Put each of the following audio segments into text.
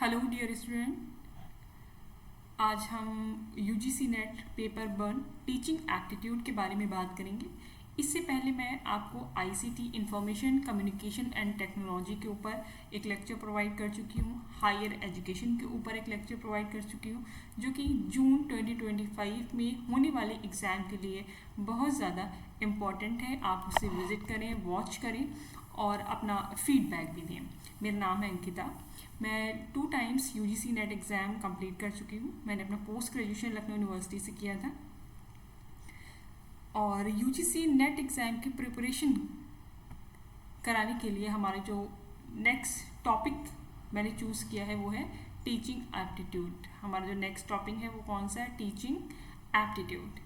Hello dear student, आज हम UGC net paper 1 teaching aptitude के बारे में बात करेंगे। इससे पहले मैं आपको ICT information communication and technology के ऊपर एक लेक्चर प्रोवाइड कर चुकी हूँ, हायर एजुकेशन के ऊपर एक लेक्चर प्रोवाइड कर चुकी हूँ, जो कि जून 2025 में होने वाले एग्ज़ाम के लिए बहुत ज़्यादा इम्पॉर्टेंट है। आप उसे विज़िट करें, वॉच करें और अपना फीडबैक भी दें। मेरा नाम है अंकिता। मैं 2 times UGC net exam complete कर चुकी हूँ। मैंने अपना पोस्ट ग्रेजुएशन लखनऊ यूनिवर्सिटी से किया था और यूजीसी नेट एग्ज़ाम की प्रिपरेशन कराने के लिए हमारा जो नेक्स्ट टॉपिक मैंने चूज़ किया है वो है टीचिंग एप्टीट्यूड। हमारा जो नेक्स्ट टॉपिक है वो कौन सा है? Teaching aptitude.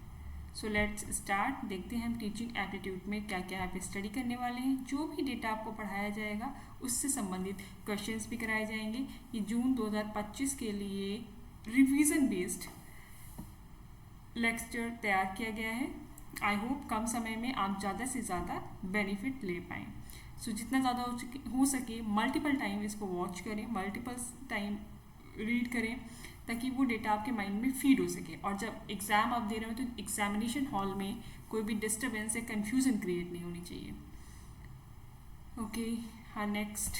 So let's start. देखते हैं हम टीचिंग एप्टीट्यूड में क्या क्या आप स्टडी करने वाले हैं। जो भी डेटा आपको पढ़ाया जाएगा उससे संबंधित क्वेश्चंस भी कराए जाएंगे। ये जून 2025 के लिए रिवीजन बेस्ड लेक्चर तैयार किया गया है। आई होप कम समय में आप ज़्यादा से ज़्यादा बेनिफिट ले पाएँ। सो जितना ज़्यादा हो सके मल्टीपल टाइम इसको वॉच करें, मल्टीपल टाइम रीड करें, ताकि वो डेटा आपके माइंड में फीड हो सके। और जब एग्ज़ाम आप दे रहे हो तो एग्जामिनेशन हॉल में कोई भी डिस्टर्बेंस या कन्फ्यूज़न क्रिएट नहीं होनी चाहिए। ओके, हाँ नेक्स्ट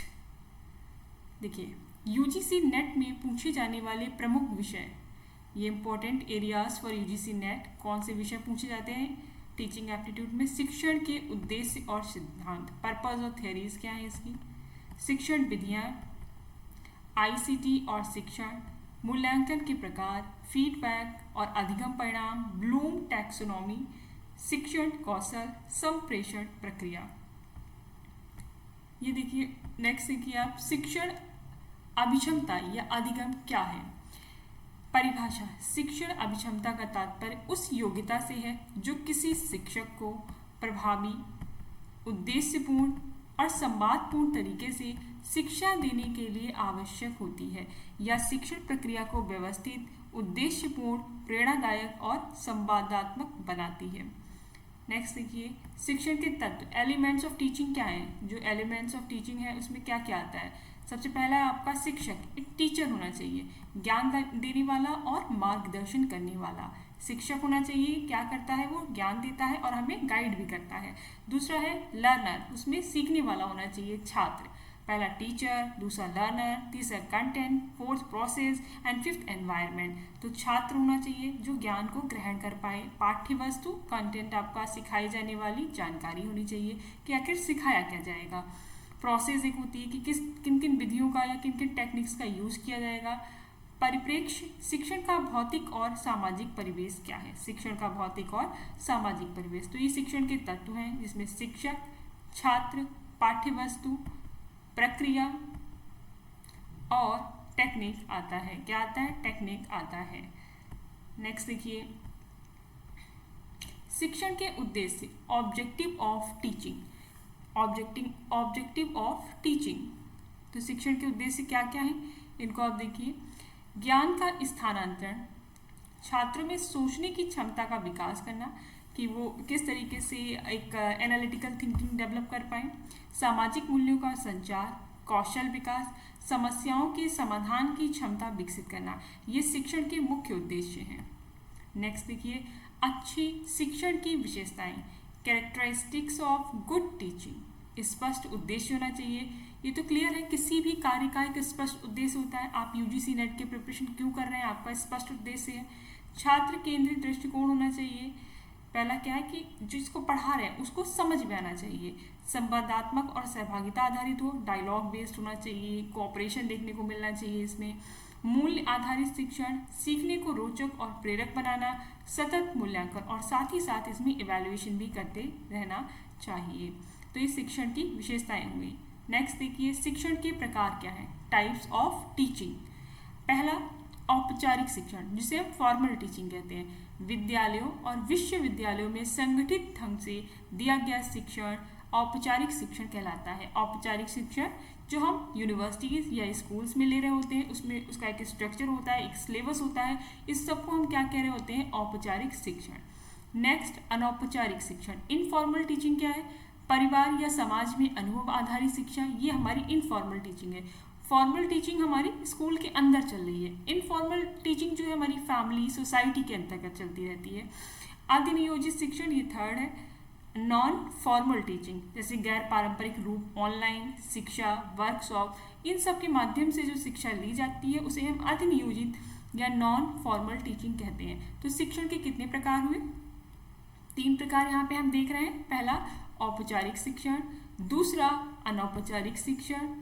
देखिए, यूजीसी नेट में पूछे जाने वाले प्रमुख विषय, ये important areas for UGC net. कौन से विषय पूछे जाते हैं टीचिंग एप्टीट्यूड में? शिक्षण के उद्देश्य और सिद्धांत, पर्पज और थ्योरीज क्या है इसकी, शिक्षण विधियाँ, आईसीटी और शिक्षण, मूल्यांकन के प्रकार, फीडबैक और अधिगम परिणाम, ब्लूम टैक्सोनॉमी, शिक्षण कौशल, संप्रेषण प्रक्रिया। ये देखिए, नेक्स्ट देखिए आप, शिक्षण अभिक्षमता या अधिगम क्या है? परिभाषा, शिक्षण अभिक्षमता का तात्पर्य उस योग्यता से है जो किसी शिक्षक को प्रभावी, उद्देश्यपूर्ण और संवादपूर्ण तरीके से शिक्षा देने के लिए आवश्यक होती है या शिक्षण प्रक्रिया को व्यवस्थित, उद्देश्यपूर्ण, प्रेरणादायक और संवादात्मक बनाती है। नेक्स्ट देखिए, शिक्षण के तत्व, एलिमेंट्स ऑफ टीचिंग क्या है? जो एलिमेंट्स ऑफ टीचिंग है उसमें क्या क्या आता है? सबसे पहला है आपका शिक्षक, एक टीचर होना चाहिए, ज्ञान देने वाला और मार्गदर्शन करने वाला शिक्षक होना चाहिए। क्या करता है? वो ज्ञान देता है और हमें गाइड भी करता है। दूसरा है लर्नर, उसमें सीखने वाला होना चाहिए, छात्र। पहला टीचर, दूसरा लर्नर, तीसरा content, fourth process and fifth environment. तो छात्र होना चाहिए जो ज्ञान को ग्रहण कर पाए। पाठ्य वस्तु, कंटेंट आपका सिखाई जाने वाली जानकारी होनी चाहिए कि आखिर सिखाया क्या जाएगा। प्रोसेस एक होती है कि किन किन विधियों का या किन किन टेक्निक्स का यूज़ किया जाएगा। परिप्रेक्ष्य, शिक्षण का भौतिक और सामाजिक परिवेश क्या है? शिक्षण का भौतिक और सामाजिक परिवेश, तो ये शिक्षण के तत्व हैं जिसमें शिक्षक, छात्र, पाठ्य वस्तु, प्रक्रिया और टेक्निक आता है। क्या आता है? टेक्निक आता है। नेक्स्ट देखिए, शिक्षण के उद्देश्य, objective of teaching, objective of teaching. तो शिक्षण के उद्देश्य क्या क्या है इनको आप देखिए। ज्ञान का स्थानांतरण, छात्रों में सोचने की क्षमता का विकास करना कि वो किस तरीके से एक एनालिटिकल थिंकिंग डेवलप कर पाएँ। सामाजिक मूल्यों का संचार, कौशल विकास, समस्याओं के समाधान की क्षमता विकसित करना, ये शिक्षण के मुख्य उद्देश्य हैं। नेक्स्ट देखिए, अच्छी शिक्षण की विशेषताएं, कैरेक्टरिस्टिक्स ऑफ गुड टीचिंग। स्पष्ट उद्देश्य होना चाहिए। ये तो क्लियर है, किसी भी कार्य का एक स्पष्ट उद्देश्य होता है। आप यूजीसी नेट के प्रिपरेशन क्यों कर रहे हैं? आपका स्पष्ट उद्देश्य है। छात्र केंद्रित दृष्टिकोण होना चाहिए। पहला क्या है कि जिसको पढ़ा रहे हैं उसको समझ में आना चाहिए। संवादात्मक और सहभागिता आधारित हो, डायलॉग बेस्ड होना चाहिए, कोऑपरेशन देखने को मिलना चाहिए इसमें। मूल्य आधारित शिक्षण, सीखने को रोचक और प्रेरक बनाना, सतत मूल्यांकन और साथ ही साथ इसमें इवैल्यूएशन भी करते रहना चाहिए। तो ये शिक्षण की विशेषताएं हुई। नेक्स्ट देखिए, शिक्षण के प्रकार क्या हैं? Types of teaching. पहला औपचारिक शिक्षण, जिसे हम फॉर्मल टीचिंग कहते हैं। विद्यालयों और विश्वविद्यालयों में संगठित ढंग से दिया गया शिक्षण औपचारिक शिक्षण कहलाता है। औपचारिक शिक्षण जो हम यूनिवर्सिटीज़ या स्कूल्स में ले रहे होते हैं, उसमें उसका एक स्ट्रक्चर होता है, एक सिलेबस होता है, इस सबको हम क्या कह रहे होते हैं? औपचारिक शिक्षण। नेक्स्ट, अनौपचारिक शिक्षण। इनफॉर्मल टीचिंग क्या है? परिवार या समाज में अनुभव आधारित शिक्षा, ये हमारी इनफॉर्मल टीचिंग है। फॉर्मल टीचिंग हमारी स्कूल के अंदर चल रही है, इनफॉर्मल टीचिंग जो है हमारी फैमिली सोसाइटी के अंतर्गत चलती रहती है। अधिनियोजित शिक्षण ये थर्ड है। नॉन फॉर्मल टीचिंग जैसे गैर पारंपरिक रूप, ऑनलाइन शिक्षा, वर्कशॉप, इन सब के माध्यम से जो शिक्षा ली जाती है उसे हम अधिनियोजित या नॉन फॉर्मल टीचिंग कहते हैं। तो शिक्षण के कितने प्रकार हुए? 3 प्रकार यहाँ पे हम देख रहे हैं। पहला औपचारिक शिक्षण, दूसरा अनौपचारिक शिक्षण,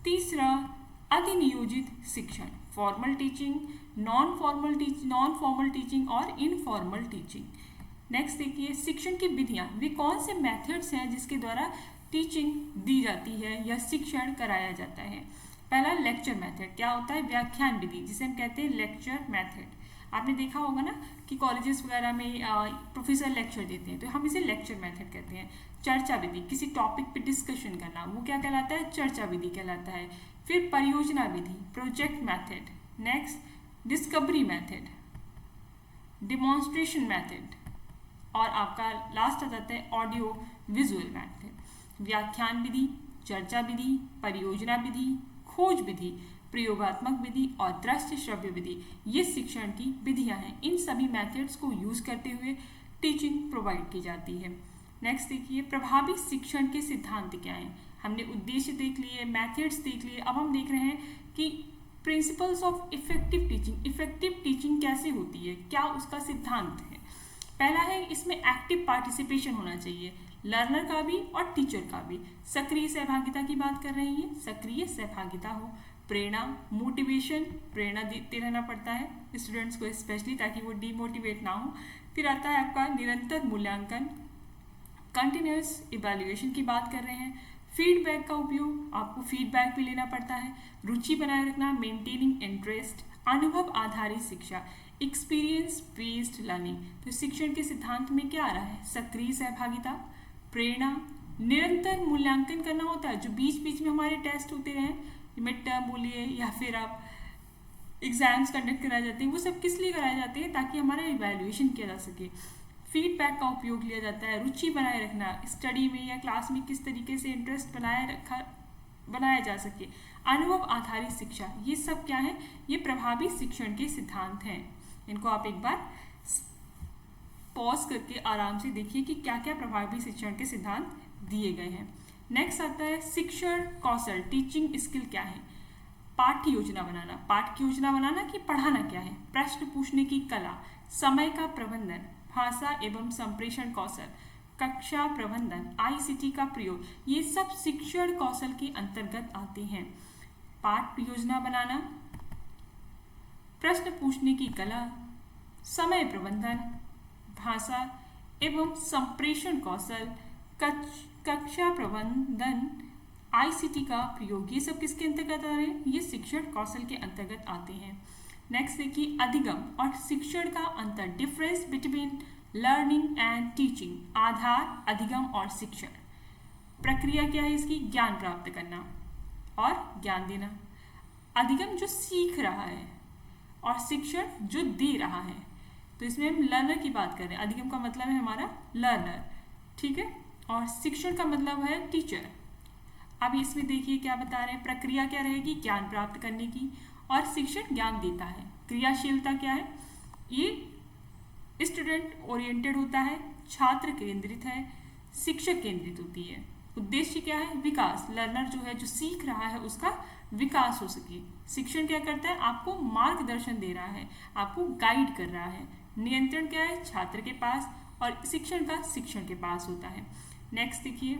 तीसरा अधिनियोजित शिक्षण। Formal teaching, non formal teaching और इनफॉर्मल टीचिंग। नेक्स्ट देखिए शिक्षण की विधियाँ, वे कौन से मेथड्स हैं जिसके द्वारा टीचिंग दी जाती है या शिक्षण कराया जाता है। पहला लेक्चर मेथड, क्या होता है? व्याख्यान विधि, जिसे हम कहते हैं लेक्चर मेथड। आपने देखा होगा ना कि कॉलेजेस वगैरह में प्रोफेसर लेक्चर देते हैं, तो हम इसे लेक्चर मेथड कहते हैं। चर्चा विधि, किसी टॉपिक पे डिस्कशन करना, वो क्या कहलाता है? चर्चा विधि कहलाता है। फिर परियोजना विधि, project method. Next discovery method, demonstration method, और आपका लास्ट आ जाता है ऑडियो विजुअल मेथड। व्याख्यान विधि, चर्चा विधि, परियोजना विधि, खोज विधि, प्रयोगात्मक विधि और दृश्य श्रव्य विधि, ये शिक्षण की विधियां हैं। इन सभी मेथड्स को यूज करते हुए टीचिंग प्रोवाइड की जाती है। नेक्स्ट देखिए प्रभावी शिक्षण के सिद्धांत क्या हैं। हमने उद्देश्य देख लिए, मेथड्स देख लिए, अब हम देख रहे हैं कि principles of effective teaching, effective teaching कैसे होती है, क्या उसका सिद्धांत है। पहला है इसमें एक्टिव पार्टिसिपेशन होना चाहिए, लर्नर का भी और टीचर का भी। सक्रिय सहभागिता की बात कर रहे हैं, सक्रिय सहभागिता हो। प्रेरणा, मोटिवेशन, प्रेरणा देते रहना पड़ता है स्टूडेंट्स को स्पेशली, ताकि वो डीमोटिवेट ना हो। फिर आता है आपका निरंतर मूल्यांकन, कंटिन्यूअस इवैल्यूएशन की बात कर रहे हैं। फीडबैक का उपयोग, आपको फीडबैक भी लेना पड़ता है। रुचि बनाए रखना, मेंटेनिंग इंटरेस्ट। अनुभव आधारित शिक्षा, एक्सपीरियंस बेस्ड लर्निंग। तो शिक्षण के सिद्धांत में क्या आ रहा है? सक्रिय सहभागिता, प्रेरणा, निरंतर मूल्यांकन करना होता है, जो बीच बीच में हमारे टेस्ट होते रहे, मिड टर्म बोलिए या फिर आप एग्जाम्स कंडक्ट कराए जाते हैं, वो सब किस लिए कराए जाते हैं? ताकि हमारा इवैल्यूएशन किया जा सके। फीडबैक का उपयोग लिया जाता है। रुचि बनाए रखना, स्टडी में या क्लास में किस तरीके से इंटरेस्ट बनाया जा सके। अनुभव आधारित शिक्षा, ये सब क्या है? ये प्रभावी शिक्षण के सिद्धांत हैं। इनको आप एक बार पॉज करके आराम से देखिए कि क्या क्या प्रभावी शिक्षण के सिद्धांत दिए गए हैं। नेक्स्ट आता है शिक्षण कौशल, टीचिंग स्किल क्या है। पाठ्य योजना बनाना, पाठ की योजना बनाना कि पढ़ाना क्या है। प्रश्न पूछने की कला, समय का प्रबंधन, भाषा एवं संप्रेषण कौशल, कक्षा प्रबंधन, ICT का प्रयोग, ये सब शिक्षण कौशल के अंतर्गत आते हैं। पाठ योजना बनाना, प्रश्न पूछने की कला, समय प्रबंधन, भाषा एवं संप्रेषण कौशल, कक्षा प्रबंधन, ICT का प्रयोग, ये सब किसके अंतर्गत आ रहे हैं? ये शिक्षण कौशल के अंतर्गत आते हैं। नेक्स्ट देखिए अधिगम और शिक्षण का अंतर, difference between learning and teaching. आधार, अधिगम और शिक्षण। प्रक्रिया क्या है इसकी? ज्ञान प्राप्त करना और ज्ञान देना। अधिगम जो सीख रहा है और शिक्षण जो दे रहा है। तो इसमें हम लर्नर की बात कर रहे हैं। अधिगम का मतलब है हमारा लर्नर, ठीक है, और शिक्षण का मतलब है टीचर। अब इसमें देखिए क्या बता रहे हैं, प्रक्रिया क्या रहेगी? ज्ञान प्राप्त करने की, और शिक्षण ज्ञान देता है। क्रियाशीलता क्या है? ये स्टूडेंट ओरिएंटेड होता है, छात्र केंद्रित है, शिक्षक केंद्रित होती है। उद्देश्य क्या है? विकास, लर्नर जो है जो सीख रहा है उसका विकास हो सके। शिक्षण क्या करता है? आपको मार्गदर्शन दे रहा है, आपको गाइड कर रहा है। नियंत्रण क्या है? छात्र के पास, और शिक्षण का शिक्षण के पास होता है। नेक्स्ट देखिए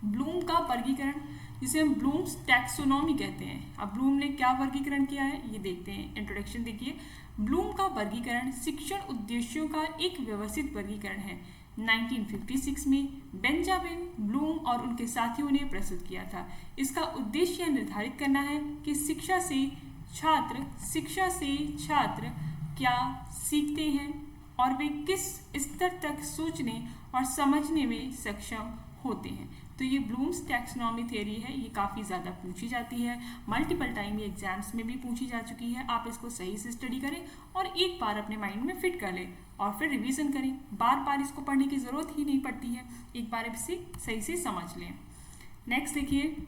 ब्लूम का वर्गीकरण, जिसे हम ब्लूम्स टैक्सोनॉमी कहते हैं। अब ब्लूम ने क्या वर्गीकरण किया है ये देखते हैं। इंट्रोडक्शन देखिए, ब्लूम का वर्गीकरण शिक्षण उद्देश्यों का एक व्यवस्थित वर्गीकरण है। 1956 में बेंजामिन ब्लूम और उनके साथियों ने प्रस्तुत किया था। इसका उद्देश्य निर्धारित करना है कि शिक्षा से छात्र क्या सीखते हैं और वे किस स्तर तक सोचने और समझने में सक्षम होते हैं। तो ये ब्लूम्स टैक्सोनॉमी थ्योरी है, ये काफ़ी ज़्यादा पूछी जाती है, मल्टीपल टाइम ये एग्जाम्स में भी पूछी जा चुकी है। आप इसको सही से स्टडी करें और एक बार अपने माइंड में फिट कर लें और फिर रिवीजन करें। बार बार इसको पढ़ने की ज़रूरत ही नहीं पड़ती है, एक बार इसे सही से समझ लें। नेक्स्ट देखिए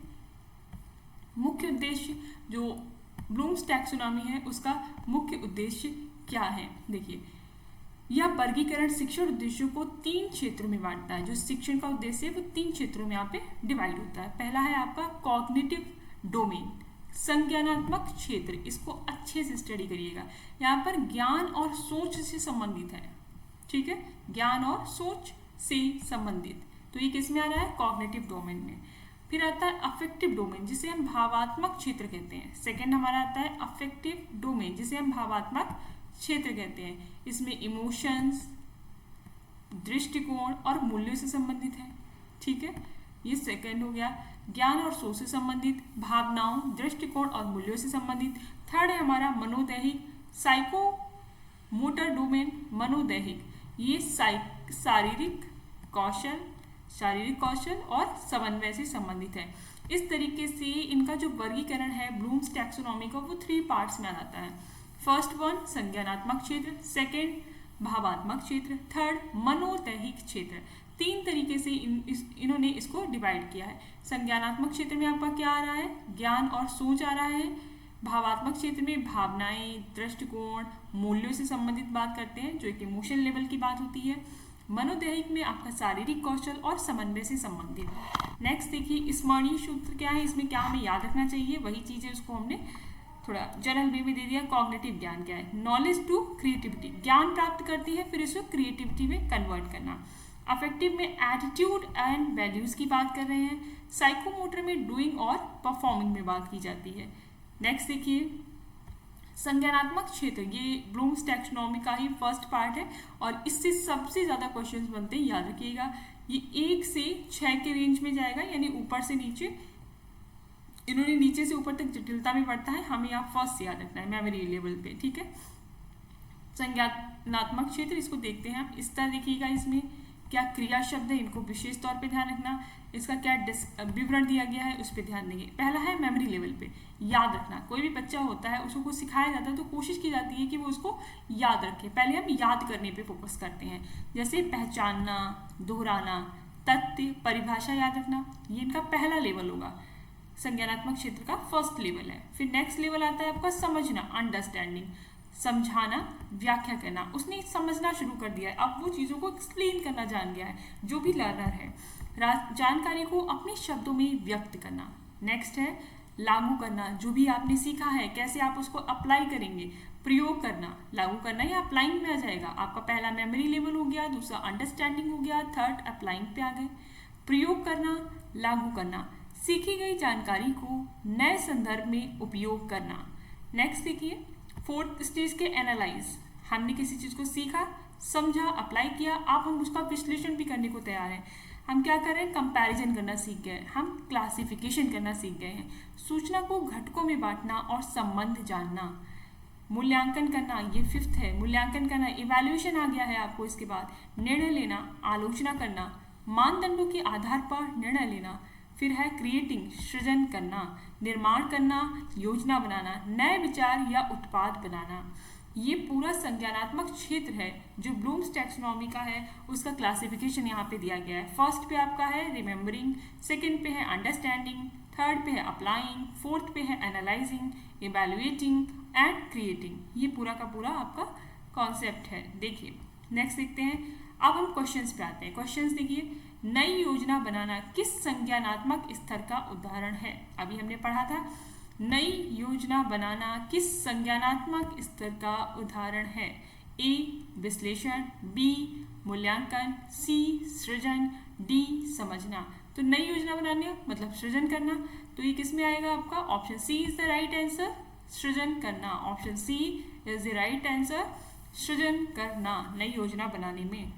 मुख्य उद्देश्य जो ब्लूम्स टैक्सोनॉमी है उसका मुख्य उद्देश्य क्या है। देखिए, यह वर्गीकरण शिक्षण उद्देश्यों को 3 क्षेत्रों में बांटता है। जो शिक्षण का उद्देश्य है वो 3 क्षेत्रों में यहाँ पे डिवाइड होता है। पहला है आपका कॉग्निटिव डोमेन, संज्ञानात्मक क्षेत्र, इसको अच्छे से स्टडी करिएगा। यहाँ पर ज्ञान और सोच से संबंधित है, ठीक है, ज्ञान और सोच से संबंधित, तो ये किस में आ रहा है, कॉग्निटिव डोमेन में। फिर आता है अफेक्टिव डोमेन, जिसे हम भावात्मक क्षेत्र कहते हैं। सेकेंड हमारा आता है अफेक्टिव डोमेन, जिसे हम भावात्मक क्षेत्र कहते हैं। इसमें इमोशंस, दृष्टिकोण और मूल्यों से संबंधित है, ठीक है, ये सेकेंड हो गया। ज्ञान और सोच से संबंधित, भावनाओं, दृष्टिकोण और मूल्यों से संबंधित। थर्ड है हमारा मनोदैहिक, साइको मोटर डोमेन, मनोदैहिक, ये शारीरिक कौशल और समन्वय से संबंधित है। इस तरीके से इनका जो वर्गीकरण है ब्लूम्स टैक्सोनॉमी का वो 3 पार्ट्स में आ जाता है। फर्स्ट वन संज्ञानात्मक क्षेत्र, सेकेंड भावात्मक क्षेत्र, थर्ड मनोदैहिक क्षेत्र। 3 तरीके से इन्होंने इसको डिवाइड किया है। संज्ञानात्मक क्षेत्र में आपका क्या आ रहा है, ज्ञान और सोच आ रहा है। भावात्मक क्षेत्र में भावनाएं, दृष्टिकोण, मूल्यों से संबंधित बात करते हैं, जो एक इमोशन लेवल की बात होती है। मनोदैहिक में आपका शारीरिक कौशल और समन्वय से संबंधित। नेक्स्ट देखिए, स्मरणीय सूत्र क्या है, इसमें क्या हमें याद रखना चाहिए, वही चीज़ें उसको हमने थोड़ा जनरल वे में दे दिया। कॉग्निटिव ज्ञान क्या है, नॉलेज टू क्रिएटिविटी, ज्ञान प्राप्त करती है फिर इसको क्रिएटिविटी में कन्वर्ट करना। अफेक्टिव में एटीट्यूड एंड वैल्यूज की बात कर रहे हैं। साइकोमोटर में डूइंग और परफॉर्मिंग में बात की जाती है। नेक्स्ट देखिए, संज्ञानात्मक क्षेत्र, ये ब्लूम्स टैक्सोनॉमी का ही फर्स्ट पार्ट है और इससे सबसे ज़्यादा क्वेश्चंस बनते हैं, याद रखिएगा। ये 1 से 6 के रेंज में जाएगा, यानी ऊपर से नीचे, इन्होंने नीचे से ऊपर तक जटिलता में बढ़ता है, हमें यहाँ फर्स्ट से याद रखना है मेमोरी लेवल पे, ठीक है। संज्ञानात्मक क्षेत्र, इसको देखते हैं आप, इस तरह देखिएगा, इसमें क्या क्रिया शब्द है, इनको विशेष तौर पे ध्यान रखना। इसका क्या विवरण दिया गया है उस पर ध्यान देंगे। पहला है मेमोरी लेवल पे, याद रखना। कोई भी बच्चा होता है उसको कुछ सिखाया जाता है तो कोशिश की जाती है कि वो उसको याद रखे। पहले हम याद करने पे फोकस करते हैं, जैसे पहचानना, दोहराना, तथ्य, परिभाषा याद रखना, ये इनका पहला लेवल होगा, संज्ञानात्मक क्षेत्र का फर्स्ट लेवल है। फिर नेक्स्ट लेवल आता है आपका समझना, अंडरस्टैंडिंग, समझाना, व्याख्या करना। उसने समझना शुरू कर दिया है, अब वो चीज़ों को एक्सप्लेन करना जान गया है, जो भी लर्नर है। जानकारी को अपने शब्दों में व्यक्त करना। नेक्स्ट है लागू करना, जो भी आपने सीखा है कैसे आप उसको अप्लाई करेंगे, प्रयोग करना। लागू करना या अप्लाइंग में आ जाएगा। आपका पहला मेमोरी लेवल हो गया, दूसरा अंडरस्टैंडिंग हो गया, थर्ड अप्लाइंग पे आ गए। प्रयोग करना, लागू करना, सीखी गई जानकारी को नए संदर्भ में उपयोग करना। नेक्स्ट देखिए, फोर्थ स्टेज के एनालाइज, हमने किसी चीज़ को सीखा, समझा, अप्लाई किया, अब हम उसका विश्लेषण भी करने को तैयार हैं। हम क्या कर रहे हैं, कंपैरिजन करना सीख गए, हम क्लासिफिकेशन करना सीख गए हैं, सूचना को घटकों में बांटना और संबंध जानना। मूल्यांकन करना, ये फिफ्थ है, मूल्यांकन करना, इवैल्यूएशन आ गया है आपको। इसके बाद निर्णय लेना, आलोचना करना, मानदंडों के आधार पर निर्णय लेना। फिर है क्रिएटिंग, सृजन करना, निर्माण करना, योजना बनाना, नए विचार या उत्पाद बनाना। ये पूरा संज्ञानात्मक क्षेत्र है जो ब्लूम्स टैक्सोनॉमी का है, उसका क्लासिफिकेशन यहाँ पे दिया गया है। फर्स्ट पे आपका है रिमेम्बरिंग, सेकंड पे है अंडरस्टैंडिंग, थर्ड पे है अप्लाइंग, फोर्थ पे है एनालाइजिंग, इवैल्यूएटिंग एंड क्रिएटिंग। ये पूरा का पूरा आपका कॉन्सेप्ट है। देखिए नेक्स्ट देखते हैं, अब हम क्वेश्चंस पे आते हैं। क्वेश्चंस देखिए, नई योजना बनाना किस संज्ञानात्मक स्तर का उदाहरण है। अभी हमने पढ़ा था, नई योजना बनाना किस संज्ञानात्मक स्तर का उदाहरण है। ए विश्लेषण, बी मूल्यांकन, सी सृजन, डी समझना। तो नई योजना बनाने मतलब सृजन करना, तो ये किस में आएगा आपका, option C is the right answer, सृजन करना। Option C is the right answer, सृजन करना नई योजना बनाने में।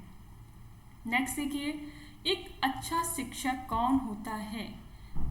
नेक्स्ट देखिए, एक अच्छा शिक्षक कौन होता है।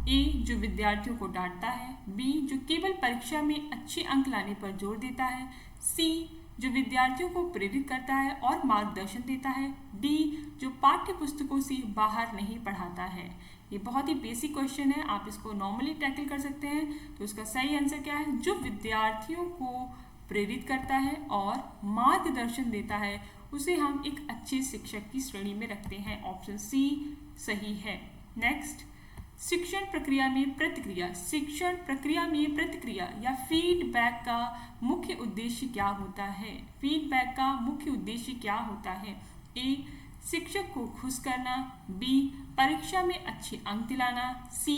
ए जो विद्यार्थियों को डांटता है, बी जो केवल परीक्षा में अच्छे अंक लाने पर जोर देता है, सी जो विद्यार्थियों को प्रेरित करता है और मार्गदर्शन देता है, डी जो पाठ्य पुस्तकों से बाहर नहीं पढ़ाता है। ये बहुत ही बेसिक क्वेश्चन है, आप इसको नॉर्मली टैकल कर सकते हैं। तो इसका सही आंसर क्या है, जो विद्यार्थियों को प्रेरित करता है और मार्गदर्शन देता है उसे हम एक अच्छे शिक्षक की श्रेणी में रखते हैं। ऑप्शन सी सही है। नेक्स्ट, शिक्षण प्रक्रिया में प्रतिक्रिया, शिक्षण प्रक्रिया में प्रतिक्रिया या फीडबैक का मुख्य उद्देश्य क्या होता है? फीडबैक का मुख्य उद्देश्य क्या होता है? ए, शिक्षक को खुश करना, बी, परीक्षा में अच्छे अंक दिलाना, सी,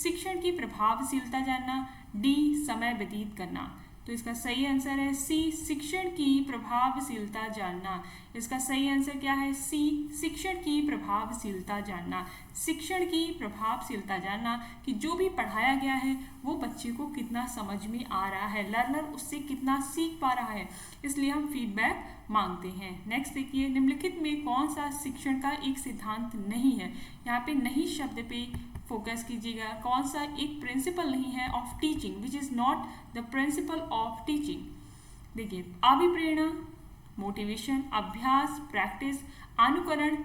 शिक्षण की प्रभावशीलता जानना, डी, समय व्यतीत करना। तो इसका सही आंसर है सी, शिक्षण की प्रभावशीलता जानना। इसका सही आंसर क्या है? सी, शिक्षण की प्रभावशीलता जानना। शिक्षण की प्रभावशीलता जानना कि जो भी पढ़ाया गया है वो बच्चे को कितना समझ में आ रहा है, लर्नर उससे कितना सीख पा रहा है, इसलिए हम फीडबैक मांगते हैं। नेक्स्ट देखिए, निम्नलिखित में कौन सा शिक्षण का एक सिद्धांत नहीं है? यहाँ पे नहीं शब्द पे फोकस कीजिएगा। कौन सा एक प्रिंसिपल नहीं है of teaching, which is not the principle of teaching? देखिए, अभिप्रेरणा, मोटिवेशन, अभ्यास, प्रैक्टिस, अनुकरण,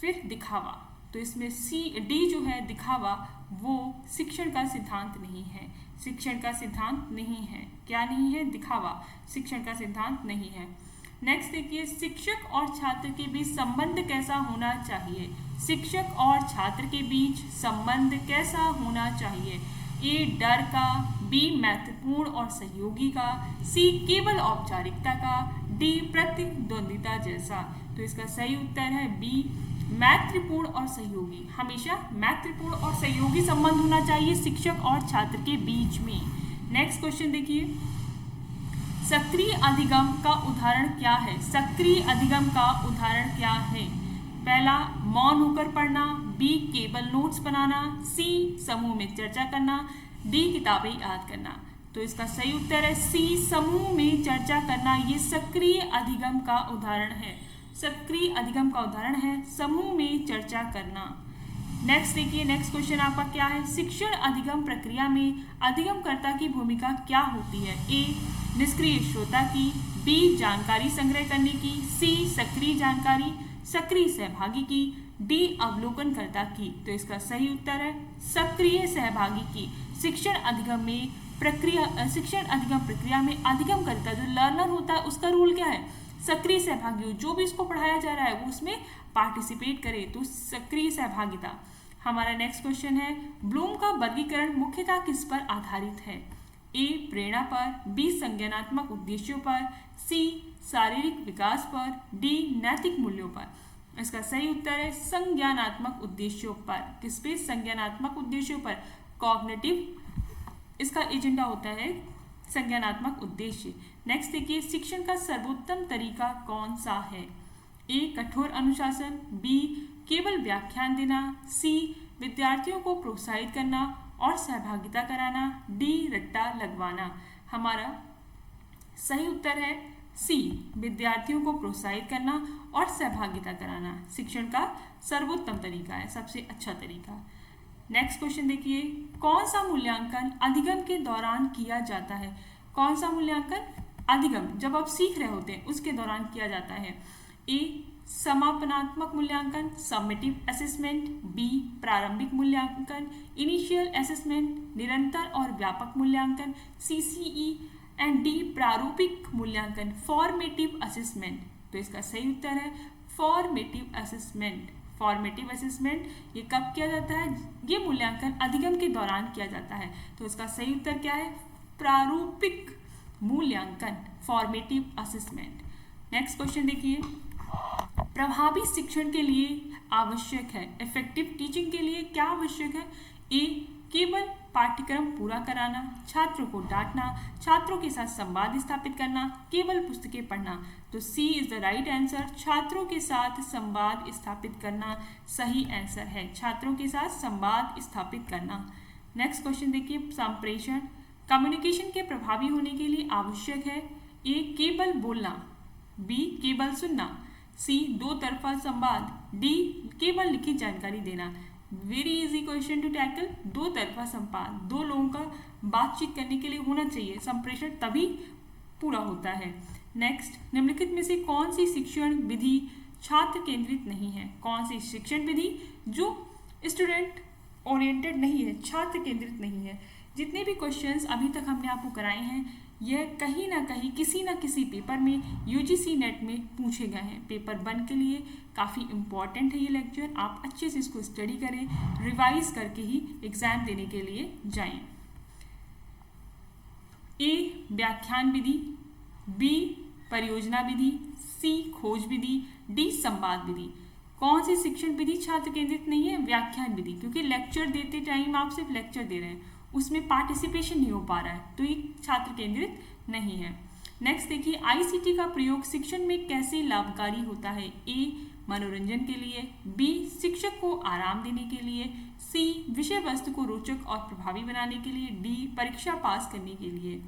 फिर दिखावा। तो इसमें सी, डी जो है दिखावा, वो शिक्षण का सिद्धांत नहीं है। शिक्षण का सिद्धांत नहीं है। क्या नहीं है? दिखावा शिक्षण का सिद्धांत नहीं है। नेक्स्ट देखिए, शिक्षक और छात्र के बीच संबंध कैसा होना चाहिए? शिक्षक और छात्र के बीच संबंध कैसा होना चाहिए? ए, डर का, बी, मैत्रीपूर्ण और सहयोगी का, सी, केवल औपचारिकता का, डी, प्रतिद्वंदिता जैसा। तो इसका सही उत्तर है बी, मैत्रीपूर्ण और सहयोगी। हमेशा मैत्रीपूर्ण और सहयोगी संबंध होना चाहिए शिक्षक और छात्र के बीच में। नेक्स्ट क्वेश्चन देखिए, सक्रिय अधिगम का उदाहरण क्या है? सक्रिय अधिगम का उदाहरण क्या है? पहला, मौन होकर पढ़ना, बी, केवल नोट्स बनाना, सी, समूह में चर्चा करना, डी, किताबें याद करना। तो इसका सही उत्तर है सी, समूह में चर्चा करना। ये सक्रिय अधिगम का उदाहरण है। सक्रिय अधिगम का उदाहरण है समूह में चर्चा करना। नेक्स्ट देखिए, नेक्स्ट क्वेश्चन आपका क्या है? शिक्षण अधिगम प्रक्रिया में अधिगमकर्ता की भूमिका क्या होती है? ए, निष्क्रिय श्रोता की, बी, जानकारी संग्रह करने की, सी, सक्रिय जानकारी सक्रिय सहभागी की, डी, अवलोकनकर्ता की। तो इसका सही उत्तर है सक्रिय सहभागी की। शिक्षण अधिगम प्रक्रिया में अधिगमकर्ता जो लर्नर होता है उसका रोल क्या है? सक्रिय सहभागी, जो भी इसको पढ़ाया जा रहा है वो उसमें पार्टिसिपेट करे, तो सक्रिय सहभागिता। हमारा नेक्स्ट क्वेश्चन है, ब्लूम का वर्गीकरण मुख्यतः किस पर आधारित है? ए, प्रेरणा पर, बी, संज्ञानात्मक उद्देश्यों पर, सी, शारीरिक विकास पर, डी, नैतिक मूल्यों पर। इसका सही उत्तर है संज्ञानात्मक उद्देश्यों पर। किस पे? संज्ञानात्मक उद्देश्यों पर। कॉग्निटिव इसका एजेंडा होता है संज्ञानात्मक उद्देश्य। नेक्स्ट देखिए, शिक्षण का सर्वोत्तम तरीका कौन सा है? ए, कठोर अनुशासन, बी, केवल व्याख्यान देना, सी, विद्यार्थियों को प्रोत्साहित करना और सहभागिता कराना, डी, रट्टा लगवाना। हमारा सही उत्तर है सी, विद्यार्थियों को प्रोत्साहित करना और सहभागिता कराना शिक्षण का सर्वोत्तम तरीका है, सबसे अच्छा तरीका। नेक्स्ट क्वेश्चन देखिए, कौन सा मूल्यांकन अधिगम के दौरान किया जाता है? कौन सा मूल्यांकन अधिगम जब आप सीख रहे होते हैं उसके दौरान किया जाता है? ए, समापनात्मक मूल्यांकन, समेटिव असेसमेंट, बी, प्रारंभिक मूल्यांकन, इनिशियल असेसमेंट, निरंतर और व्यापक मूल्यांकन, सीसीई, एंड डी, प्रारूपिक मूल्यांकन, फॉर्मेटिव असेसमेंट। तो इसका सही उत्तर है फॉर्मेटिव असेसमेंट। फॉर्मेटिव असेसमेंट ये कब किया जाता है? ये मूल्यांकन अधिगम के दौरान किया जाता है। तो इसका सही उत्तर क्या है? प्रारूपिक मूल्यांकन, फॉर्मेटिव असेसमेंट। नेक्स्ट क्वेश्चन देखिए, प्रभावी शिक्षण के लिए आवश्यक है, इफेक्टिव टीचिंग के लिए क्या आवश्यक है? ए, केवल पाठ्यक्रम पूरा कराना, छात्रों को डांटना, छात्रों के साथ संवाद स्थापित करना, केवल पुस्तकें पढ़ना। तो सी इज द राइट आंसर, छात्रों के साथ संवाद स्थापित करना सही आंसर है, छात्रों के साथ संवाद स्थापित करना। नेक्स्ट क्वेश्चन देखिए, संप्रेषण कम्युनिकेशन के प्रभावी होने के लिए आवश्यक है। ए, केवल बोलना, बी, केवल सुनना, सी, दो तरफा संवाद, डी, केवल लिखित जानकारी देना। Very easy question to tackle. दो तरफा संवाद, दो लोगों का बातचीत करने के लिए होना चाहिए, संप्रेषण तभी पूरा होता है। नेक्स्ट, निम्नलिखित में से कौन सी शिक्षण विधि छात्र केंद्रित नहीं है? कौन सी शिक्षण विधि जो स्टूडेंट ओरिएंटेड नहीं है, छात्र केंद्रित नहीं है। जितने भी क्वेश्चंस अभी तक हमने आपको कराए हैं यह कहीं ना कहीं किसी ना किसी पेपर में यूजीसी नेट में पूछे गए हैं। पेपर 1 के लिए काफ़ी इम्पॉर्टेंट है ये लेक्चर, आप अच्छे से इसको स्टडी करें, रिवाइज करके ही एग्जाम देने के लिए जाएं। ए व्याख्यान विधि, बी परियोजना विधि, सी खोज विधि, डी संवाद विधि। कौन सी शिक्षण विधि छात्र केंद्रित नहीं है? व्याख्यान विधि, क्योंकि लेक्चर देते टाइम आप सिर्फ लेक्चर दे रहे हैं, उसमें पार्टिसिपेशन नहीं हो पा रहा है, तो ये छात्र केंद्रित नहीं है। नेक्स्ट देखिए, आईसीटी का प्रयोग शिक्षण में कैसे लाभकारी होता है? ए मनोरंजन के लिए, बी शिक्षक को आराम देने के लिए, सी विषय वस्तु को रोचक और प्रभावी बनाने के लिए, डी परीक्षा पास करने के लिए।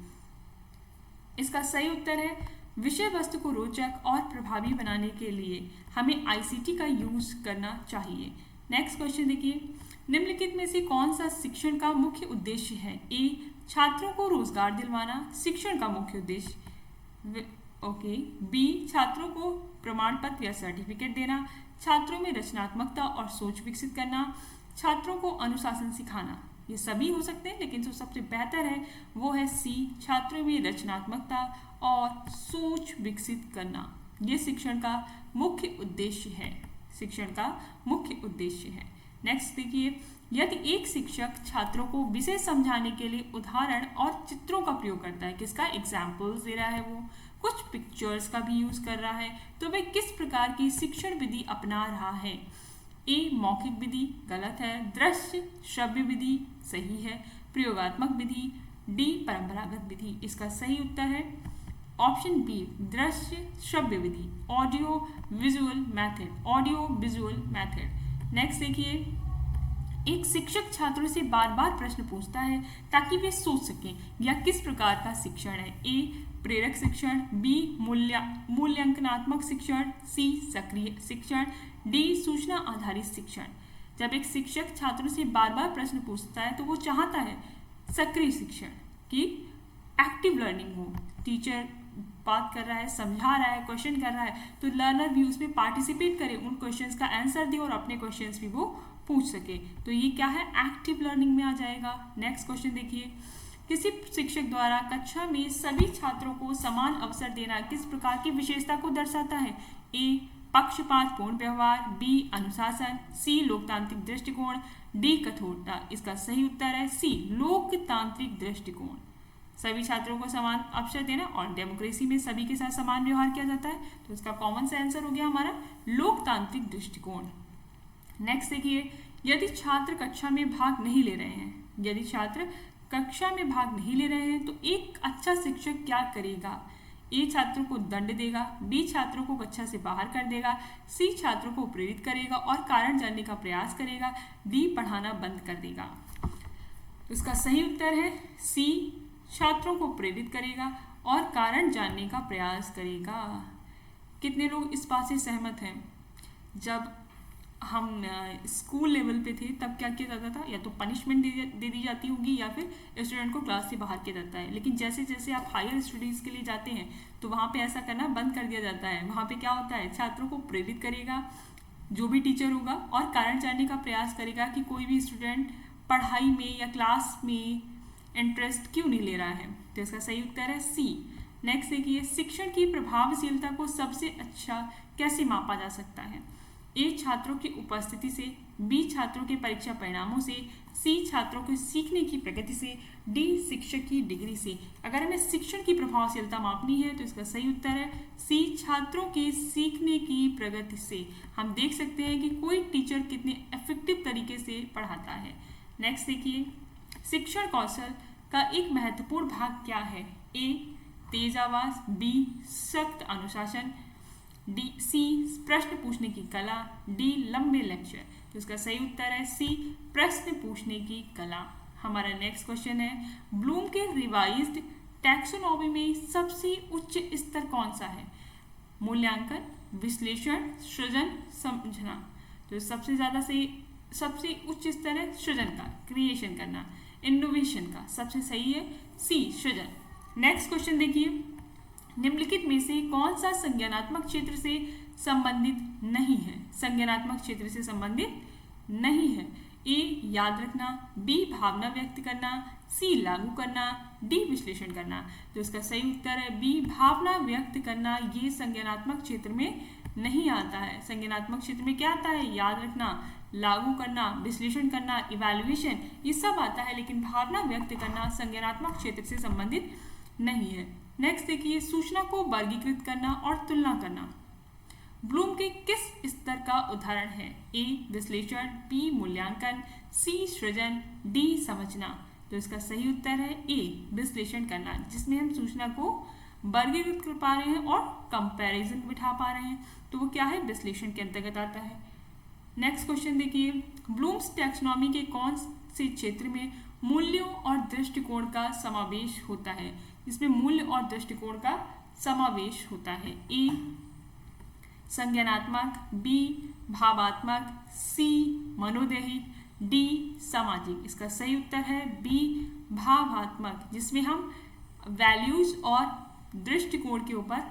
इसका सही उत्तर है विषय वस्तु को रोचक और प्रभावी बनाने के लिए हमें आईसीटी का यूज करना चाहिए। नेक्स्ट क्वेश्चन देखिए, निम्नलिखित में से कौन सा शिक्षण का मुख्य उद्देश्य है? ए छात्रों को रोजगार दिलवाना शिक्षण का मुख्य उद्देश्य, ओके। बी छात्रों को प्रमाण पत्र या सर्टिफिकेट देना, छात्रों में रचनात्मकता और सोच विकसित करना, छात्रों को अनुशासन सिखाना। ये सभी हो सकते हैं, लेकिन जो सबसे बेहतर है वो है सी छात्रों में रचनात्मकता और सोच विकसित करना। ये शिक्षण का मुख्य उद्देश्य है, शिक्षण का मुख्य उद्देश्य है। नेक्स्ट देखिए, यदि एक शिक्षक छात्रों को विषय समझाने के लिए उदाहरण और चित्रों का प्रयोग करता है, किसका एग्जाम्पल्स दे रहा है, वो कुछ पिक्चर्स का भी यूज कर रहा है, तो वह किस प्रकार की शिक्षण विधि अपना रहा है? ए मौखिक विधि, गलत है। दृश्य श्रव्य विधि, सही है। प्रयोगात्मक विधि, डी परंपरागत विधि। इसका सही उत्तर है ऑप्शन बी दृश्य श्रव्य विधि, audio visual method, audio visual method. Next देखिए, एक शिक्षक छात्रों से बार बार प्रश्न पूछता है ताकि वे सोच सकें, यह किस प्रकार का शिक्षण है? ए प्रेरक शिक्षण, बी मूल्यांकनात्मक शिक्षण, सी सक्रिय शिक्षण, डी सूचना आधारित शिक्षण। जब एक शिक्षक छात्रों से बार बार प्रश्न पूछता है तो वो चाहता है सक्रिय शिक्षण की एक्टिव लर्निंग हो, टीचर बात कर रहा है, समझा रहा है, क्वेश्चन कर रहा है, तो लर्नर भी उसमें पार्टिसिपेट करे, उन क्वेश्चंस का आंसर दे और अपने क्वेश्चंस भी वो पूछ सके, तो ये क्या है, एक्टिव लर्निंग में आ जाएगा। नेक्स्ट क्वेश्चन देखिए, किसी शिक्षक द्वारा कक्षा में सभी छात्रों को समान अवसर देना किस प्रकार की विशेषता को दर्शाता है? ए पक्षपात पूर्ण व्यवहार, बी अनुशासन, सी लोकतांत्रिक दृष्टिकोण, डी कठोरता। इसका सही उत्तर है सी लोकतांत्रिक दृष्टिकोण। सभी छात्रों को समान अवसर देना और डेमोक्रेसी में सभी के साथ समान व्यवहार किया जाता है, तो इसका कॉमन सा आंसर हो गया हमारा लोकतांत्रिक दृष्टिकोण। नेक्स्ट देखिए, यदि छात्र कक्षा में भाग नहीं ले रहे हैं, यदि छात्र कक्षा में भाग नहीं ले रहे हैं तो एक अच्छा शिक्षक क्या करेगा? ए छात्रों को दंड देगा, बी छात्रों को कक्षा से बाहर कर देगा, सी छात्रों को प्रेरित करेगा और कारण जानने का प्रयास करेगा, डी पढ़ाना बंद कर देगा। इसका सही उत्तर है सी छात्रों को प्रेरित करेगा और कारण जानने का प्रयास करेगा। कितने लोग इस बात से सहमत हैं? जब हम स्कूल लेवल पे थे तब क्या किया जाता था, या तो पनिशमेंट दे दी जाती होगी या फिर स्टूडेंट को क्लास से बाहर किया जाता है, लेकिन जैसे जैसे आप हायर स्टडीज़ के लिए जाते हैं तो वहाँ पे ऐसा करना बंद कर दिया जाता है। वहाँ पे क्या होता है, छात्रों को प्रेरित करेगा जो भी टीचर होगा और कारण जानने का प्रयास करेगा कि कोई भी स्टूडेंट पढ़ाई में या क्लास में इंटरेस्ट क्यों नहीं ले रहा है, तो इसका सही उत्तर है सी। नेक्स्ट देखिए, शिक्षण की प्रभावशीलता को सबसे अच्छा कैसे मापा जा सकता है? ए छात्रों की उपस्थिति से, बी छात्रों के परीक्षा परिणामों से, सी छात्रों के सीखने की प्रगति से, डी शिक्षक की डिग्री से। अगर हमें शिक्षण की प्रभावशीलता मापनी है तो इसका सही उत्तर है सी छात्रों के सीखने की प्रगति से। हम देख सकते हैं कि कोई टीचर कितने इफेक्टिव तरीके से पढ़ाता है। नेक्स्ट देखिए, शिक्षण कौशल का एक महत्वपूर्ण भाग क्या है? ए तेज आवाज, बी सख्त अनुशासन, डी सी प्रश्न पूछने की कला, डी लंबे लेक्चर। तो इसका सही उत्तर है सी प्रश्न पूछने की कला। हमारा नेक्स्ट क्वेश्चन है, ब्लूम के रिवाइज्ड टैक्सोनॉमी में सबसे उच्च स्तर कौन सा है? मूल्यांकन, विश्लेषण, सृजन, समझना। तो सबसे ज़्यादा सही, सबसे उच्च स्तर है सृजन का, क्रिएशन करना, इनोवेशन का। सबसे सही है सी सृजन। नेक्स्ट क्वेश्चन देखिए, निम्नलिखित में से कौन सा संज्ञानात्मक क्षेत्र से संबंधित नहीं है? संज्ञानात्मक क्षेत्र से संबंधित नहीं है। ए याद रखना, बी भावना व्यक्त करना, सी लागू करना, डी विश्लेषण करना। तो इसका सही उत्तर है बी भावना व्यक्त करना। ये संज्ञानात्मक क्षेत्र में नहीं आता है। संज्ञानात्मक क्षेत्र में क्या आता है? याद रखना, लागू करना, विश्लेषण करना, इवैल्यूएशन, ये सब आता है, लेकिन भावना व्यक्त करना संज्ञानात्मक क्षेत्र से संबंधित नहीं है। नेक्स्ट देखिए, सूचना को वर्गीकृत करना और तुलना करना ब्लूम के किस स्तर का उदाहरण है? ए विश्लेषण, बी मूल्यांकन, सी सृजन, डी समझना। तो इसका सही उत्तर है ए विश्लेषण करना, जिसमें हम सूचना को वर्गीकृत कर पा रहे हैं और कंपैरिजन बिठा पा रहे हैं, तो वो क्या है? विश्लेषण के अंतर्गत आता है। नेक्स्ट क्वेश्चन देखिए, ब्लूम्स टैक्सोनॉमी के कौन से क्षेत्र में मूल्यों और दृष्टिकोण का समावेश होता है? इसमें मूल्य और दृष्टिकोण का समावेश होता है। ए संज्ञानात्मक, बी भावात्मक, सी मनोदैहिक, डी सामाजिक। इसका सही उत्तर है बी भावात्मक, जिसमें हम वैल्यूज और दृष्टिकोण के ऊपर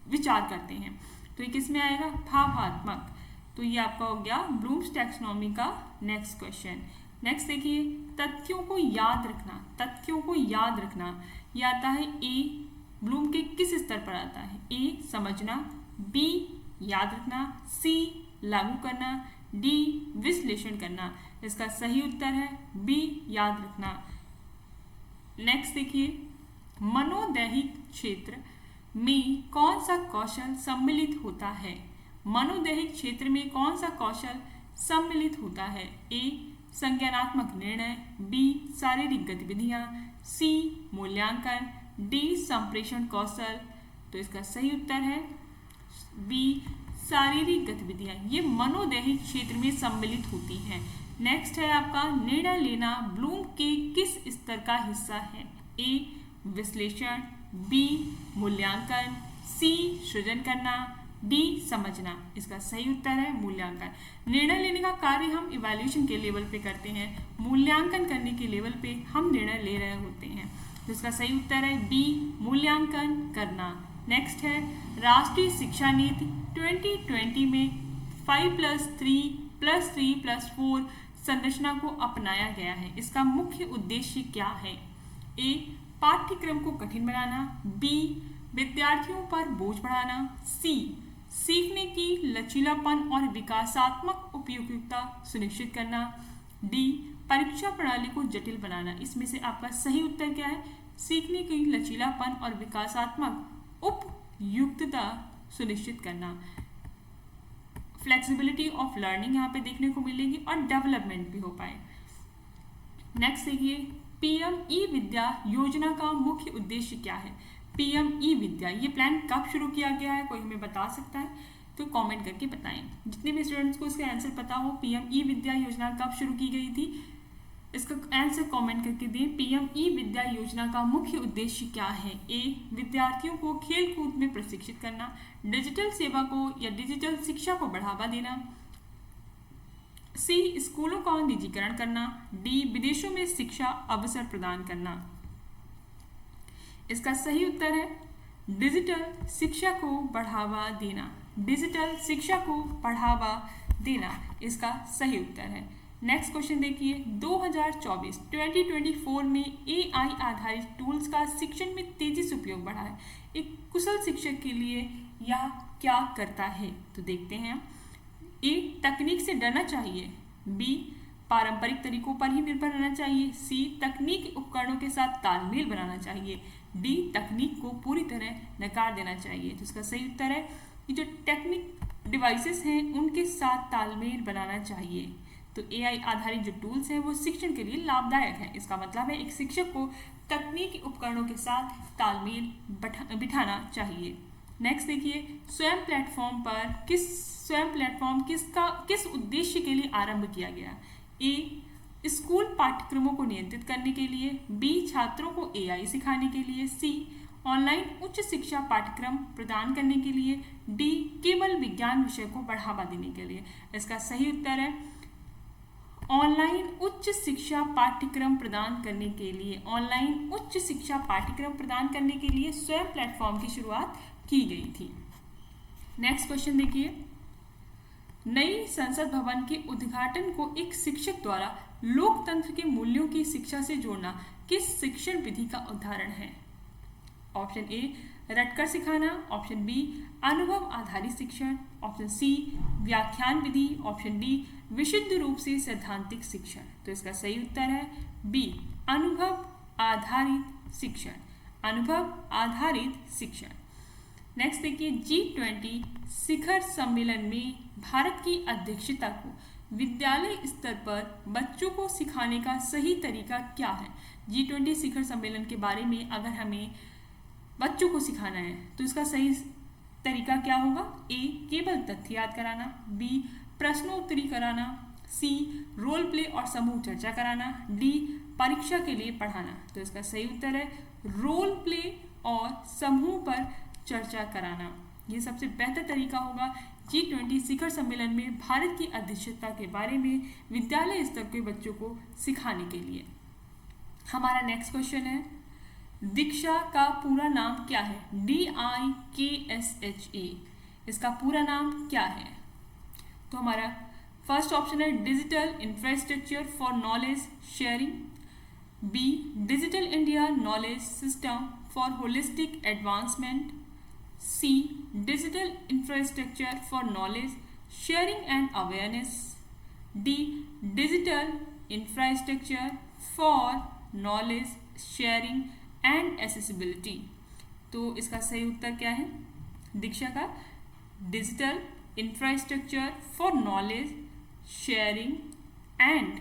विचार करते हैं। तो ये किस में आएगा? भावात्मक। तो ये आपका हो गया ब्लूम्स टैक्सोनॉमी का नेक्स्ट क्वेश्चन। नेक्स्ट देखिए, तथ्यों को याद रखना। तथ्यों को याद रखना ये आता है ए ब्लूम के किस स्तर पर आता है? ए समझना, बी याद रखना, सी लागू करना, डी विश्लेषण करना। इसका सही उत्तर है बी याद रखना। नेक्स्ट देखिए, मनोदैहिक क्षेत्र में कौन सा कौशल सम्मिलित होता है? मनोदैहिक क्षेत्र में कौन सा कौशल सम्मिलित होता है? ए संज्ञानात्मक निर्णय, बी शारीरिक गतिविधियां, सी मूल्यांकन, डी संप्रेषण कौशल। तो इसका सही उत्तर है बी शारीरिक गतिविधियां। ये मनोदैहिक क्षेत्र में सम्मिलित होती हैं। नेक्स्ट है आपका निर्णय लेना ब्लूम के किस स्तर का हिस्सा है? ए विश्लेषण, बी मूल्यांकन, सी सृजन करना, डी समझना। इसका सही उत्तर है मूल्यांकन। निर्णय लेने का कार्य हम इवैल्यूएशन के लेवल पे करते हैं, मूल्यांकन करने के लेवल पे हम निर्णय ले रहे होते हैं। तो इसका सही उत्तर है बी मूल्यांकन करना। नेक्स्ट है राष्ट्रीय शिक्षा नीति 2020 में 5+3+3+4 संरचना को अपनाया गया है। इसका मुख्य उद्देश्य क्या है? ए पाठ्यक्रम को कठिन बनाना, बी विद्यार्थियों पर बोझ बढ़ाना, सी सीखने की लचीलापन और विकासात्मक उपयोगिता सुनिश्चित करना, डी परीक्षा प्रणाली को जटिल बनाना। इसमें से आपका सही उत्तर क्या है? सीखने की लचीलापन और विकासात्मक उपयुक्तता सुनिश्चित करना। फ्लेक्सिबिलिटी ऑफ लर्निंग यहाँ पे देखने को मिलेगी और डेवलपमेंट भी हो पाए। नेक्स्ट देखिए, पीएम ई विद्या योजना का मुख्य उद्देश्य क्या है? पीएम ई विद्या ये प्लान कब शुरू किया गया है? कोई हमें बता सकता है तो कमेंट करके बताएं। जितने भी स्टूडेंट्स को इसका आंसर पता हो, पीएम ई विद्या योजना कब शुरू की गई थी, इसका आंसर कमेंट करके दें। पीएम ई विद्या योजना का मुख्य उद्देश्य क्या है? ए विद्यार्थियों को खेल कूद में प्रशिक्षित करना, डिजिटल सेवा को या डिजिटल शिक्षा को बढ़ावा देना, सी स्कूलों का निजीकरण करना, डी विदेशों में शिक्षा अवसर प्रदान करना। इसका सही उत्तर है डिजिटल शिक्षा को बढ़ावा देना। डिजिटल शिक्षा को बढ़ावा देना इसका सही उत्तर है। नेक्स्ट क्वेश्चन देखिए, 2024 में एआई आधारित टूल्स का शिक्षण में तेजी से उपयोग बढ़ा है। एक कुशल शिक्षक के लिए यह क्या करता है? तो देखते हैं। ए तकनीक से डरना चाहिए, बी पारंपरिक तरीकों पर ही निर्भर रहना चाहिए, सी तकनीकी उपकरणों के साथ तालमेल बनाना चाहिए, डी तकनीक को पूरी तरह नकार देना चाहिए। तो इसका सही उत्तर है कि जो टेक्निक डिवाइसेस हैं उनके साथ तालमेल बनाना चाहिए। तो एआई आधारित जो टूल्स हैं वो शिक्षण के लिए लाभदायक है। इसका मतलब है एक शिक्षक को तकनीकी उपकरणों के साथ तालमेल बिठाना चाहिए। नेक्स्ट देखिए, स्वयं प्लेटफॉर्म किस उद्देश्य के लिए आरंभ किया गया? ए स्कूल पाठ्यक्रमों को नियंत्रित करने के लिए, बी छात्रों को एआई सिखाने के लिए, सी ऑनलाइन उच्च शिक्षा पाठ्यक्रम प्रदान करने के लिए, डी केवल विज्ञान विषय को बढ़ावा देने के लिए। इसका सही उत्तर है ऑनलाइन उच्च शिक्षा पाठ्यक्रम प्रदान करने के लिए। ऑनलाइन उच्च शिक्षा पाठ्यक्रम प्रदान करने के लिए स्वयं प्लेटफॉर्म की शुरुआत की गई थी। नेक्स्ट क्वेश्चन देखिए, नई संसद भवन के उद्घाटन को एक शिक्षक द्वारा लोकतंत्र के मूल्यों की शिक्षा से जोड़ना किस शिक्षण विधि का उदाहरण है? ऑप्शन ए रटकर सिखाना, ऑप्शन बी अनुभव आधारित शिक्षण, ऑप्शन सी व्याख्यान विधि, ऑप्शन डी विशुद्ध रूप से सैद्धांतिक शिक्षण। तो इसका सही उत्तर है बी अनुभव आधारित शिक्षण, अनुभव आधारित शिक्षण। नेक्स्ट देखिए, G20 शिखर सम्मेलन में भारत की अध्यक्षता को विद्यालय स्तर पर बच्चों को सिखाने का सही तरीका क्या है? G20 शिखर सम्मेलन के बारे में अगर हमें बच्चों को सिखाना है तो इसका सही तरीका क्या होगा? ए केवल तथ्य याद कराना, बी प्रश्नोत्तरी कराना, सी रोल प्ले और समूह चर्चा कराना, डी परीक्षा के लिए पढ़ाना। तो इसका सही उत्तर है रोल प्ले और समूह पर चर्चा कराना। ये सबसे बेहतर तरीका होगा G20 शिखर सम्मेलन में भारत की अध्यक्षता के बारे में विद्यालय स्तर के बच्चों को सिखाने के लिए। हमारा नेक्स्ट क्वेश्चन है, दीक्षा का पूरा नाम क्या है? DIKSHA, इसका पूरा नाम क्या है? तो हमारा फर्स्ट ऑप्शन है digital infrastructure for knowledge sharing, B digital India knowledge system for holistic advancement, C digital infrastructure for knowledge sharing and awareness, D digital infrastructure for knowledge sharing and accessibility. तो इसका सही उत्तर क्या है? दीक्षा का digital infrastructure for knowledge sharing and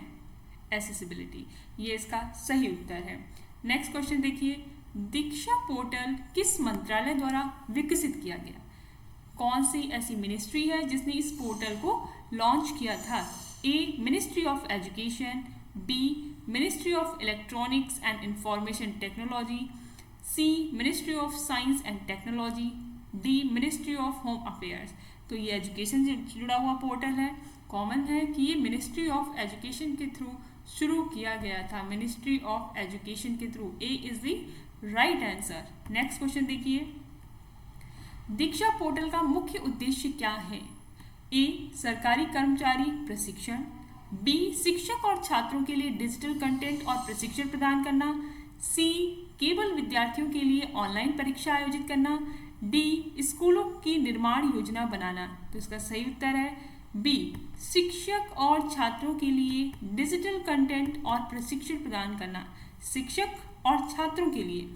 accessibility, ये इसका सही उत्तर है। नेक्स्ट क्वेश्चन देखिए, दीक्षा पोर्टल किस मंत्रालय द्वारा विकसित किया गया? कौन सी ऐसी मिनिस्ट्री है जिसने इस पोर्टल को लॉन्च किया था? A ministry of education, B ministry of electronics and information technology, C ministry of science and technology, D ministry of home affairs. तो ये एजुकेशन से जुड़ा हुआ पोर्टल है। कॉमन है कि ये मिनिस्ट्री ऑफ एजुकेशन के थ्रू शुरू किया गया था, मिनिस्ट्री ऑफ एजुकेशन के through. A is the right answer. Next question देखिए, दीक्षा पोर्टल का मुख्य उद्देश्य क्या है? ए सरकारी कर्मचारी प्रशिक्षण, बी शिक्षक और छात्रों के लिए डिजिटल कंटेंट और प्रशिक्षण प्रदान करना, सी केवल विद्यार्थियों के लिए ऑनलाइन परीक्षा आयोजित करना, डी स्कूलों की निर्माण योजना बनाना। तो इसका सही उत्तर है बी शिक्षक और छात्रों के लिए डिजिटल कंटेंट और प्रशिक्षण प्रदान करना। शिक्षक और छात्रों के लिए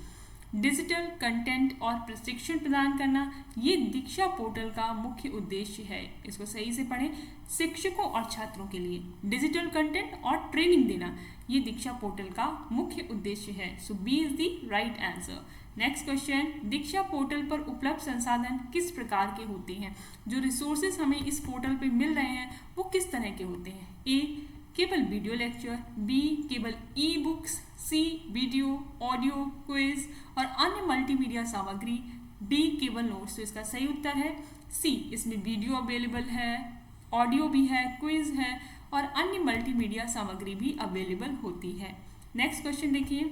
डिजिटल कंटेंट और प्रशिक्षण प्रदान करना, ये दीक्षा पोर्टल का मुख्य उद्देश्य है। इसको सही से पढ़ें, शिक्षकों और छात्रों के लिए डिजिटल कंटेंट और ट्रेनिंग देना, ये दीक्षा पोर्टल का मुख्य उद्देश्य है। So B is the right answer. Next question, Diksha portal पर उपलब्ध संसाधन किस प्रकार के होते हैं? जो रिसोर्सेज हमें इस पोर्टल पे मिल रहे हैं वो किस तरह के होते हैं? ए केवल वीडियो लेक्चर, बी केवल ई बुक्स, सी वीडियो ऑडियो क्विज और अन्य मल्टीमीडिया सामग्री, डी केवल नोट्स। तो इसका सही उत्तर है सी, इसमें वीडियो अवेलेबल है, ऑडियो भी है, क्विज है और अन्य मल्टीमीडिया सामग्री भी अवेलेबल होती है। नेक्स्ट क्वेश्चन देखिए,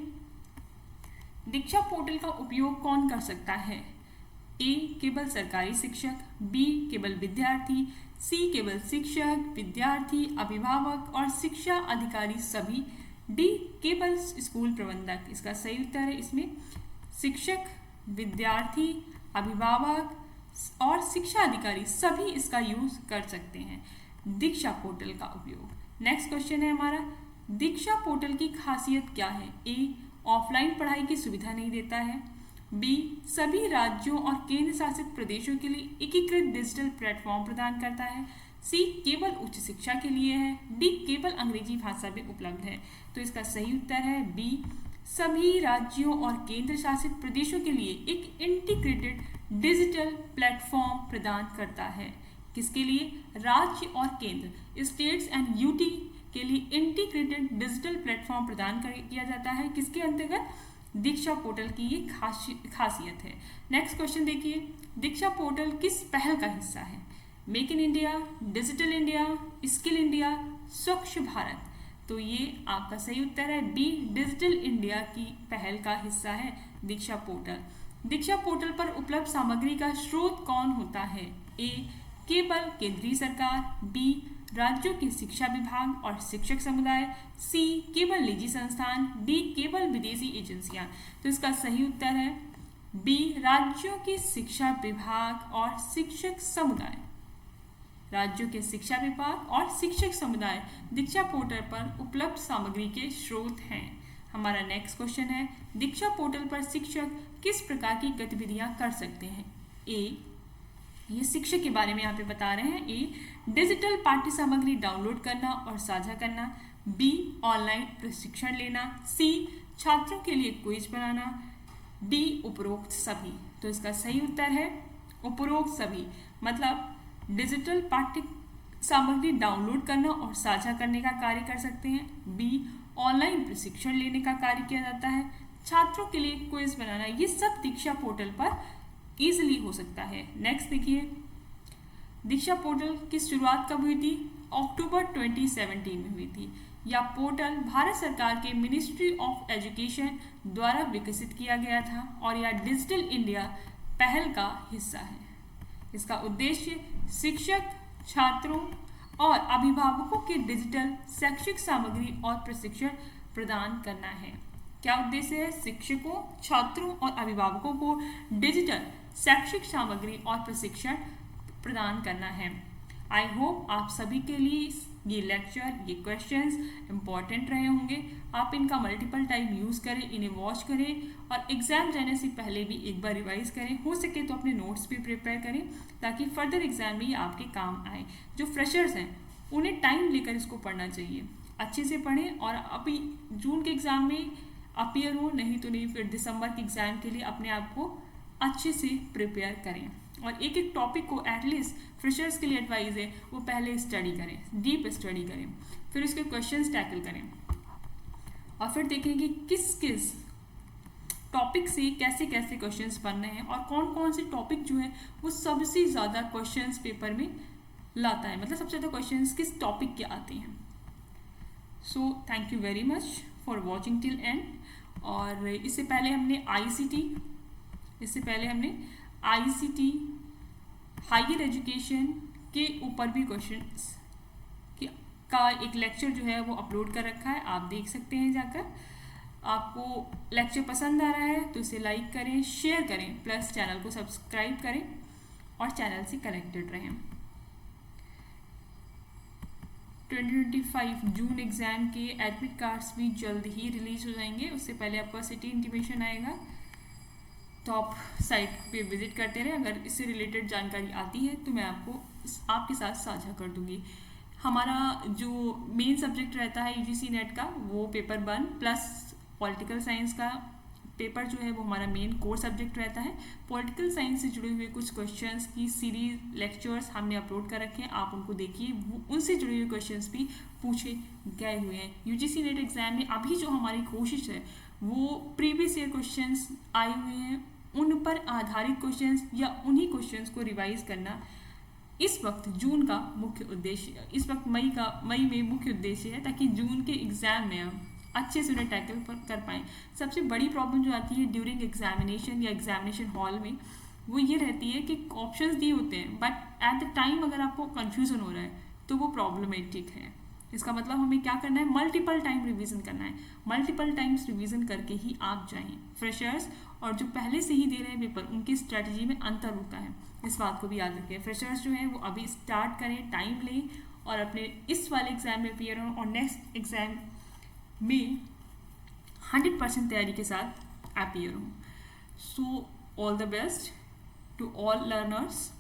दीक्षा पोर्टल का उपयोग कौन कर सकता है? ए केवल सरकारी शिक्षक, बी केवल विद्यार्थी, सी केवल शिक्षक, विद्यार्थी, अभिभावक और शिक्षा अधिकारी सभी, डी केवल स्कूल प्रबंधक। इसका सही उत्तर है इसमें शिक्षक, विद्यार्थी, अभिभावक और शिक्षा अधिकारी सभी इसका यूज कर सकते हैं, दीक्षा पोर्टल का उपयोग। नेक्स्ट क्वेश्चन है हमारा, दीक्षा पोर्टल की खासियत क्या है? ए ऑफलाइन पढ़ाई की सुविधा नहीं देता है, बी सभी राज्यों और केंद्र शासित प्रदेशों के लिए एकीकृत डिजिटल प्लेटफॉर्म प्रदान करता है, सी केवल उच्च शिक्षा के लिए है, डी केवल अंग्रेजी भाषा में उपलब्ध है। तो इसका सही उत्तर है बी सभी राज्यों और केंद्र शासित प्रदेशों के लिए एक इंटीग्रेटेड डिजिटल प्लेटफॉर्म प्रदान करता है। किसके लिए? राज्य और केंद्र, स्टेट्स एंड यूटी के लिए इंटीग्रेटेड डिजिटल प्लेटफॉर्म प्रदान किया जाता है। किसके अंतर्गत? दीक्षा पोर्टल की ये खासियत है। नेक्स्ट क्वेश्चन देखिए, दीक्षा पोर्टल किस पहल का हिस्सा है? Make in India, digital India, skill India, स्वच्छ भारत। तो ये आपका सही उत्तर है डी डिजिटल इंडिया की पहल का हिस्सा है दीक्षा पोर्टल। दीक्षा पोर्टल पर उपलब्ध सामग्री का स्रोत कौन होता है? ए केवल केंद्रीय सरकार, बी राज्यों के शिक्षा विभाग और शिक्षक समुदाय, सी केवल निजी संस्थान, डी केवल विदेशी एजेंसियां। तो इसका सही उत्तर है बी राज्यों के शिक्षा विभाग और शिक्षक समुदाय। राज्यों के शिक्षा विभाग और शिक्षक समुदाय दीक्षा पोर्टल पर उपलब्ध सामग्री के स्रोत हैं। हमारा नेक्स्ट क्वेश्चन है, दीक्षा पोर्टल पर शिक्षक किस प्रकार की गतिविधियां कर सकते हैं? ए, ये शिक्षक के बारे में यहाँ पे बता रहे हैं। ए, डिजिटल पाठ्य सामग्री डाउनलोड करना और साझा करना, बी ऑनलाइन प्रशिक्षण लेना, सी छात्रों के लिए क्विज बनाना, डी उपरोक्त सभी। तो इसका सही उत्तर है उपरोक्त सभी, मतलब डिजिटल पाठ्य सामग्री डाउनलोड करना और साझा करने का कार्य कर सकते हैं, बी ऑनलाइन प्रशिक्षण लेने का कार्य किया जाता है, छात्रों के लिए क्विज बनाना, ये सब दीक्षा पोर्टल पर इजीली हो सकता है। नेक्स्ट देखिए, दीक्षा पोर्टल की शुरुआत कब हुई थी? अक्टूबर 2017 में हुई थी। यह पोर्टल भारत सरकार के मिनिस्ट्री ऑफ एजुकेशन द्वारा विकसित किया गया था और यह डिजिटल इंडिया पहल का हिस्सा है। इसका उद्देश्य शिक्षक, छात्रों और अभिभावकों के डिजिटल शैक्षिक सामग्री और प्रशिक्षण प्रदान करना है। क्या उद्देश्य है? शिक्षकों, छात्रों और अभिभावकों को डिजिटल शैक्षिक सामग्री और प्रशिक्षण प्रदान करना है। आई होप आप सभी के लिए ये लेक्चर, ये क्वेश्चंस इम्पॉर्टेंट रहे होंगे। आप इनका मल्टीपल टाइम यूज़ करें, इन्हें वॉच करें और एग्ज़ाम जाने से पहले भी एक बार रिवाइज करें। हो सके तो अपने नोट्स भी प्रिपेयर करें ताकि फर्दर एग्जाम में ये आपके काम आए। जो फ्रेशर्स हैं उन्हें टाइम लेकर इसको पढ़ना चाहिए, अच्छे से पढ़ें और अभी जून के एग्ज़ाम में अपीयर हो, नहीं तो नहीं फिर दिसंबर के एग्ज़ाम के लिए अपने आप को अच्छे से प्रिपेयर करें और एक एक टॉपिक को एटलीस्ट फ्रेशर्स के लिए एडवाइस है वो पहले स्टडी करें, डीप स्टडी करें, फिर उसके क्वेश्चंस टैकल करें और फिर देखें कि किस किस टॉपिक से कैसे कैसे क्वेश्चंस बन रहे हैं और कौन कौन से टॉपिक जो है वो सबसे ज़्यादा क्वेश्चंस पेपर में लाता है, मतलब सबसे ज़्यादा क्वेश्चंस किस टॉपिक के आते हैं। So thank you very much for watching till end. और इससे पहले हमने आईसीटी हायर एजुकेशन के ऊपर भी क्वेश्चंस का एक लेक्चर जो है वो अपलोड कर रखा है, आप देख सकते हैं जाकर। आपको लेक्चर पसंद आ रहा है तो इसे लाइक करें, शेयर करें, प्लस चैनल को सब्सक्राइब करें और चैनल से कनेक्टेड रहें। 2025 जून एग्ज़ाम के एडमिट कार्ड्स भी जल्द ही रिलीज हो जाएंगे। उससे पहले आपका सिटी इंटीमेशन आएगा, तो आप साइट पे विजिट करते रहें। अगर इससे रिलेटेड जानकारी आती है तो मैं आपके साथ साझा कर दूंगी। हमारा जो मेन सब्जेक्ट रहता है यूजीसी नेट का वो पेपर 1 प्लस पॉलिटिकल साइंस का पेपर जो है वो हमारा मेन कोर सब्जेक्ट रहता है। पॉलिटिकल साइंस से जुड़े हुए कुछ क्वेश्चंस की सीरीज लेक्चर्स हमने अपलोड कर रखे हैं, आप उनको देखिए, उनसे जुड़े हुए क्वेश्चंस भी पूछे गए हुए हैं। यूजीसी नेट एग्जाम में अभी जो हमारी कोशिश है वो प्रीवियस ईयर क्वेश्चंस आए हुए हैं उन पर आधारित क्वेश्चंस या उन्हीं क्वेश्चंस को रिवाइज करना इस वक्त जून का मुख्य उद्देश्य, इस वक्त मई में मुख्य उद्देश्य है, ताकि जून के एग्जाम में हम अच्छे से उन्हें टैकल कर पाएँ। सबसे बड़ी प्रॉब्लम जो आती है ड्यूरिंग एग्जामिनेशन या एग्जामिनेशन हॉल में वो ये रहती है कि ऑप्शंस दिए होते हैं बट एट द टाइम अगर आपको कन्फ्यूज़न हो रहा है तो वो प्रॉब्लमेटिक है। इसका मतलब हमें क्या करना है, मल्टीपल टाइम रिवीजन करना है। मल्टीपल टाइम्स रिवीजन करके ही आप जाएं। फ्रेशर्स और जो पहले से ही दे रहे हैं पेपर उनकी स्ट्रैटेजी में अंतर होता है, इस बात को भी याद रखें। फ्रेशर्स जो है वो अभी स्टार्ट करें, टाइम लें और अपने इस वाले एग्जाम में अपीयर हों और नेक्स्ट एग्जाम में 100% तैयारी के साथ अपीयर हों। So all the best to all learners.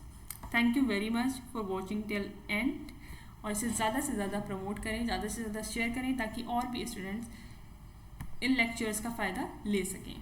Thank you very much for watching till end. और इसे ज़्यादा से ज़्यादा प्रमोट करें, ज़्यादा से ज़्यादा शेयर करें ताकि और भी स्टूडेंट्स इन लेक्चर्स का फ़ायदा ले सकें।